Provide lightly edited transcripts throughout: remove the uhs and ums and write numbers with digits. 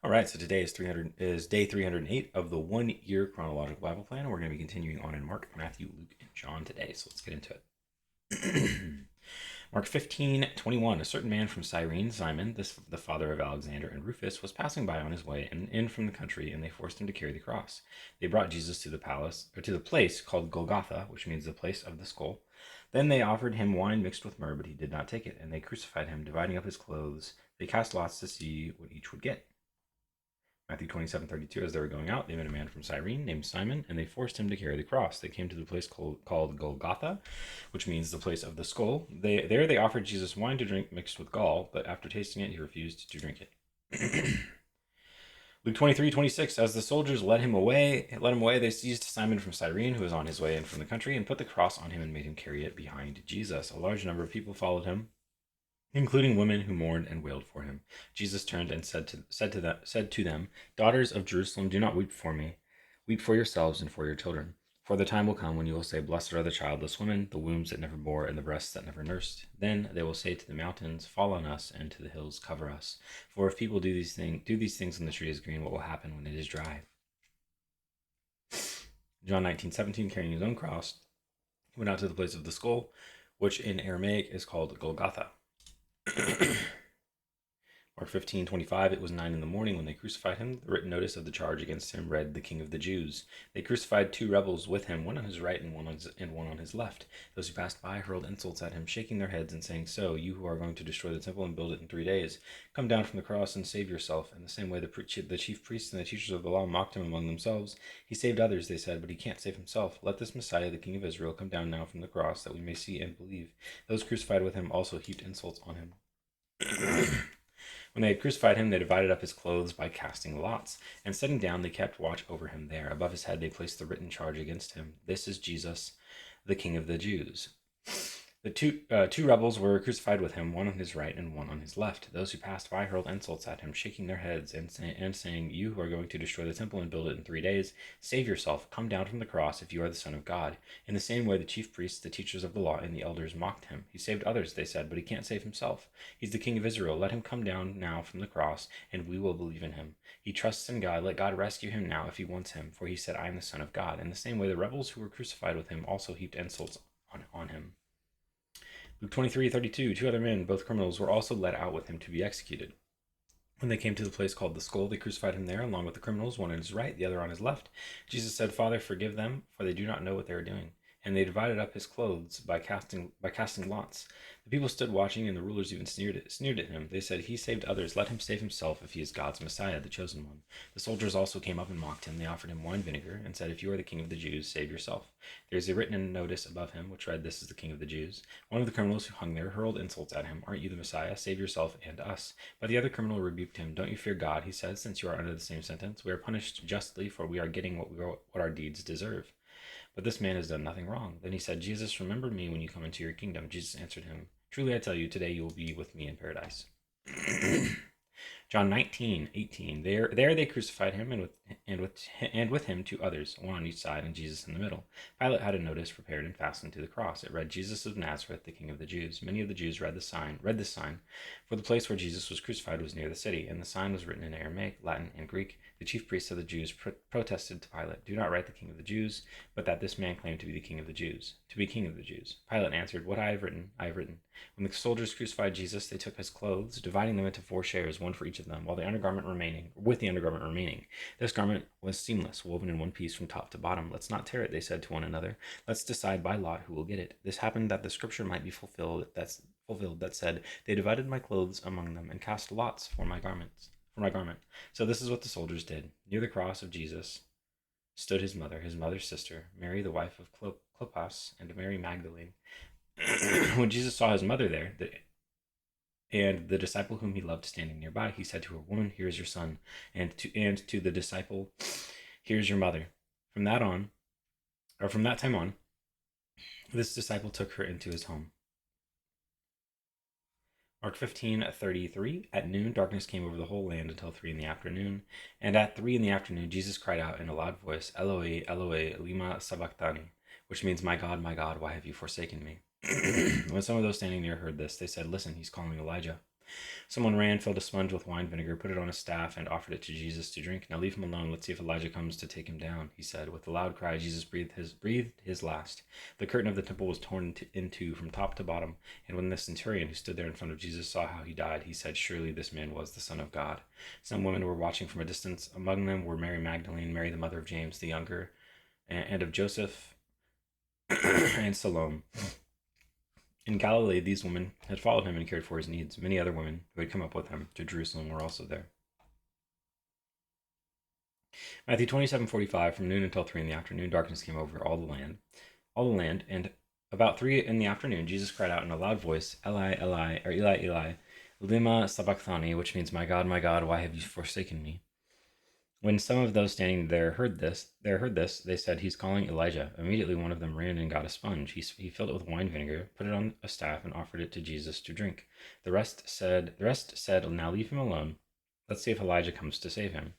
All right, so today is day 308 of the 1 year chronological Bible plan. We're going to be continuing on in Mark, Matthew, Luke, and John today. So let's get into it. Mark 15:21. A certain man from Cyrene, Simon, the father of Alexander and Rufus, was passing by on his way and in from the country, and they forced him to carry the cross. They brought Jesus to the palace, or to the place called Golgotha, which means the place of the skull. Then they offered him wine mixed with myrrh, but he did not take it, and they crucified him, dividing up his clothes. They cast lots to see what each would get. Matthew 27:32. As they were going out, they met a man from Cyrene named Simon, and they forced him to carry the cross. They came to the place called Golgotha, which means the place of the skull. There they offered Jesus wine to drink mixed with gall, but after tasting it, he refused to drink it. Luke 23:26. As the soldiers led him away, they seized Simon from Cyrene, who was on his way in from the country, and put the cross on him and made him carry it behind Jesus. A large number of people followed him, including women who mourned and wailed for him. Jesus turned and said to them, "Daughters of Jerusalem, do not weep for me. Weep for yourselves and for your children. For the time will come when you will say, 'Blessed are the childless women, the wombs that never bore, and the breasts that never nursed.' Then they will say to the mountains, 'Fall on us,' and to the hills, 'Cover us.' For if people do these things when the tree is green, what will happen when it is dry?" John 19:17. Carrying his own cross, he went out to the place of the skull, which in Aramaic is called Golgotha. Mark 15:25. It was 9 in the morning when they crucified him. The written notice of the charge against him read, "The King of the Jews." They crucified two rebels with him, one on his right and one on his left. Those who passed by hurled insults at him, shaking their heads and saying, "So, you who are going to destroy the temple and build it in 3 days, come down from the cross and save yourself." In the same way, the chief priests and the teachers of the law mocked him among themselves. "He saved others," they said, "but he can't save himself. Let this Messiah, the King of Israel, come down now from the cross, that we may see and believe." Those crucified with him also heaped insults on him. When they had crucified him, they divided up his clothes by casting lots, and sitting down, they kept watch over him there. Above his head, they placed the written charge against him: "This is Jesus, the King of the Jews." The two rebels were crucified with him, one on his right and one on his left. Those who passed by hurled insults at him, shaking their heads and saying, "You who are going to destroy the temple and build it in 3 days, save yourself. Come down from the cross if you are the Son of God." In the same way, the chief priests, the teachers of the law, and the elders mocked him. "He saved others," they said, "but he can't save himself. He's the King of Israel. Let him come down now from the cross, and we will believe in him. He trusts in God. Let God rescue him now if he wants him, for he said, 'I am the Son of God.'" In the same way, the rebels who were crucified with him also heaped insults on him. Luke 23:32. Two other men, both criminals, were also led out with him to be executed. When they came to the place called the Skull, they crucified him there, along with the criminals, one on his right, the other on his left. Jesus said, "Father, forgive them, for they do not know what they are doing." And they divided up his clothes by casting lots. The people stood watching, and the rulers even sneered at him. They said, "He saved others. Let him save himself if he is God's Messiah, the chosen one." The soldiers also came up and mocked him. They offered him wine vinegar and said, "If you are the King of the Jews, save yourself." There is a written notice above him which read, "This is the King of the Jews." One of the criminals who hung there hurled insults at him. "Aren't you the Messiah? Save yourself and us." But the other criminal rebuked him. "Don't you fear God," he said, "since you are under the same sentence. We are punished justly, for we are getting what our deeds deserve. But this man has done nothing wrong." Then he said, "Jesus, remember me when you come into your kingdom." Jesus answered him, "Truly I tell you, today you will be with me in paradise." John 19:18. There they crucified him, and with him two others, one on each side, and Jesus in the middle. Pilate had a notice prepared and fastened to the cross. It read, "Jesus of Nazareth, the King of the Jews." Many of the Jews read this sign, for the place where Jesus was crucified was near the city, and the sign was written in Aramaic, Latin, and Greek. The chief priests of the Jews protested to Pilate, "Do not write the King of the Jews, but that this man claimed to be the King of the Jews, to be King of the Jews." Pilate answered, "What I have written, I have written." When the soldiers crucified Jesus, they took his clothes, dividing them into 4 shares, one for each of them, with the undergarment remaining. This garment was seamless, woven in one piece from top to bottom. "Let's not tear it," they said to one another. "Let's decide by lot who will get it." This happened that the scripture might be fulfilled that said, "They divided my clothes among them and cast lots for my garment." So this is what the soldiers did. Near the cross of Jesus stood his mother's sister, Mary, the wife of Clopas, and Mary Magdalene. When Jesus saw his mother there, and the disciple whom he loved standing nearby, he said to her, "Woman, here is your son," and to the disciple, "Here is your mother." From that time on, this disciple took her into his home. Mark 15:33. At noon, darkness came over the whole land until 3 in the afternoon. And at 3 in the afternoon, Jesus cried out in a loud voice, "Eloi, Eloi, lima sabachthani," which means, my God, why have you forsaken me?" When some of those standing near heard this, they said, "Listen, he's calling Elijah." Someone ran, filled a sponge with wine vinegar, put it on a staff, and offered it to Jesus to drink. "Now leave him alone. Let's see if Elijah comes to take him down," he said. With a loud cry, Jesus breathed his last. The curtain of the temple was torn in two from top to bottom, and when the centurion who stood there in front of Jesus saw how he died, he said, "Surely this man was the Son of God." Some women were watching from a distance. Among them were Mary Magdalene, Mary the mother of James the younger, and of Joseph, and Salome. In Galilee, these women had followed him and cared for his needs. Many other women who had come up with him to Jerusalem were also there. Matthew 27:45, from noon until 3 in the afternoon, darkness came over all the land, and about 3 in the afternoon, Jesus cried out in a loud voice, "Eli, Eli," or "Eli, Eli, lima sabachthani," which means, my God, why have you forsaken me?" When some of those standing there heard this, they said, "He's calling Elijah." Immediately one of them ran and got a sponge. He filled it with wine vinegar, put it on a staff, and offered it to Jesus to drink. The rest said, "Now leave him alone. Let's see if Elijah comes to save him."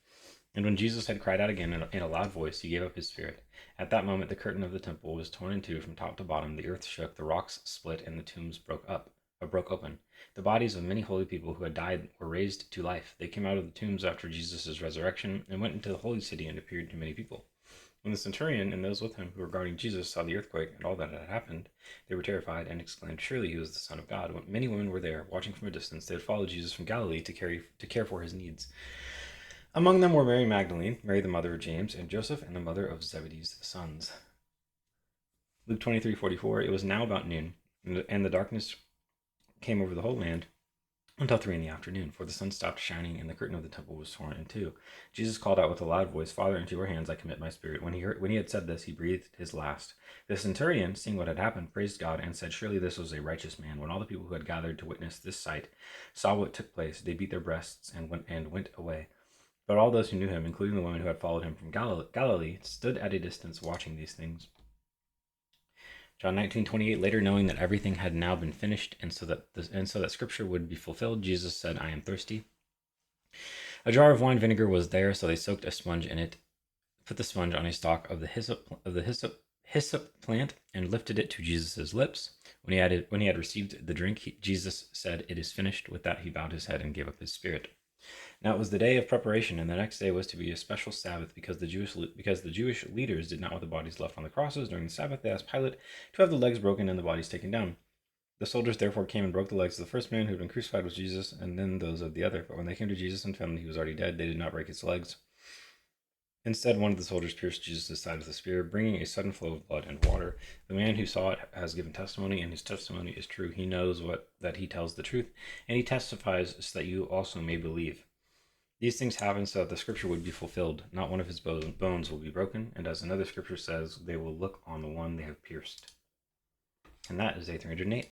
And when Jesus had cried out again in a loud voice, he gave up his spirit. At that moment, the curtain of the temple was torn in two from top to bottom. The earth shook, the rocks split, and the tombs broke open. The bodies of many holy people who had died were raised to life. They came out of the tombs after Jesus' resurrection and went into the holy city and appeared to many people. When the centurion and those with him who were guarding Jesus saw the earthquake and all that had happened, they were terrified and exclaimed, "Surely he was the Son of God." Many women were there, watching from a distance. They had followed Jesus from Galilee to care for his needs. Among them were Mary Magdalene, Mary the mother of James, and Joseph, and the mother of Zebedee's sons. Luke 23:44. It was now about noon, and the darkness came over the whole land until 3 in the afternoon, for the sun stopped shining and the curtain of the temple was torn in two. Jesus called out with a loud voice, "Father, into your hands I commit my spirit." When he had said this, he breathed his last. The centurion, seeing what had happened, praised God and said, "Surely this was a righteous man." When all the people who had gathered to witness this sight saw what took place, they beat their breasts and went away. But all those who knew him, including the women who had followed him from Galilee, stood at a distance watching these things. John 19:28. Later, knowing that everything had now been finished, and so that Scripture would be fulfilled, Jesus said, "I am thirsty." A jar of wine vinegar was there, so they soaked a sponge in it, put the sponge on a stalk of the hyssop plant, and lifted it to Jesus' lips. When he had received the drink, Jesus said, "It is finished." With that, he bowed his head and gave up his spirit. Now it was the day of preparation, and the next day was to be a special Sabbath, because the Jewish leaders did not want the bodies left on the crosses during the Sabbath. They asked Pilate to have the legs broken and the bodies taken down. The soldiers therefore came and broke the legs of the first man who had been crucified with Jesus, and then those of the other. But when they came to Jesus and found that he was already dead, they did not break his legs. Instead, one of the soldiers pierced Jesus' side with a spear, bringing a sudden flow of blood and water. The man who saw it has given testimony, and his testimony is true. He knows that he tells the truth, and he testifies so that you also may believe. These things happened so that the scripture would be fulfilled. Not one of his bones will be broken, and as another scripture says, they will look on the one they have pierced. And that is A308.